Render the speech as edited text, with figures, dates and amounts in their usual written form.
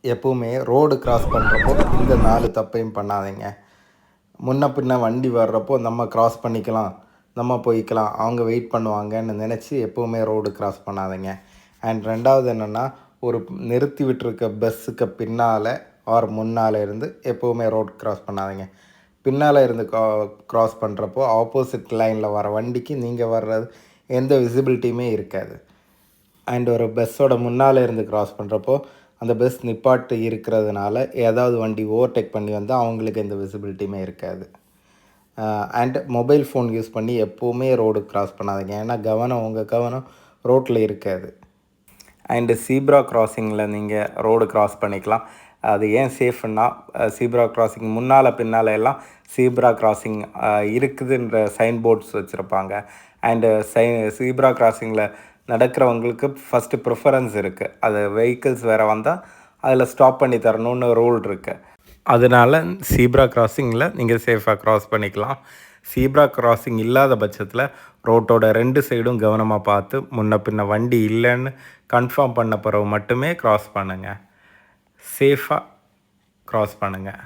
எப்போவுமே road cross பண்ணுறப்போ இந்த 4 தப்பையும் பண்ணாதீங்க. முன்ன பின்ன வண்டி வர்றப்போ நம்ம கிராஸ் பண்ணிக்கலாம், நம்ம போய்க்கலாம், அவங்க வெயிட் பண்ணுவாங்கன்னு நினச்சி எப்போவுமே ரோடு கிராஸ் பண்ணாதீங்க. அண்ட் 2வது என்னென்னா, ஒரு நிறுத்தி விட்டுருக்க பஸ்ஸுக்கு பின்னால் ஆர் முன்னால் இருந்து எப்போவுமே ரோடு கிராஸ் பண்ணாதீங்க. பின்னால் இருந்து கிராஸ் பண்ணுறப்போ ஆப்போசிட் லைனில் வர வண்டிக்கு நீங்கள் வர்றது எந்த விசிபிலிட்டியுமே இருக்காது. அண்ட் ஒரு பஸ்ஸோட முன்னால் இருந்து கிராஸ் பண்ணுறப்போ அந்த பஸ் நிப்பாட்டு இருக்கிறதுனால ஏதாவது வண்டி ஓவர்டேக் பண்ணி வந்தால் அவங்களுக்கு எந்த விசிபிலிட்டியுமே இருக்காது. அண்ட் மொபைல் ஃபோன் யூஸ் பண்ணி எப்போவுமே ரோடு கிராஸ் பண்ணாதீங்க. ஏன்னா உங்கள் கவனம் ரோட்டில் இருக்காது. அண்டு சீப்ரா கிராசிங்கில் நீங்கள் ரோடு கிராஸ் பண்ணிக்கலாம். அது ஏன் சேஃப்னா, சீப்ரா கிராசிங் முன்னால் பின்னால் எல்லாம் சீப்ரா கிராசிங் இருக்குதுன்ற சைன் போர்ட்ஸ் வச்சுருப்பாங்க. அண்டு சீப்ரா கிராசிங்கில் நடக்கிறவங்களுக்கு ஃபஸ்ட்டு ப்ரிஃபரன்ஸ் இருக்குது. அது வெஹிக்கிள்ஸ் வேறு வந்தால் அதில் ஸ்டாப் பண்ணி தரணுன்னு ரூல் இருக்குது. அதனால் சீப்ரா கிராசிங்கில் நீங்கள் சேஃபாக கிராஸ் பண்ணிக்கலாம். சீப்ரா கிராசிங் இல்லாத பட்சத்தில் ரோட்டோட 2 சைடும் கவனமாக பார்த்து முன்ன பின்ன வண்டி இல்லைன்னு கன்ஃபார்ம் பண்ண பிறகு மட்டுமே கிராஸ் பண்ணுங்கள். சேஃபாக கிராஸ் பண்ணுங்கள்.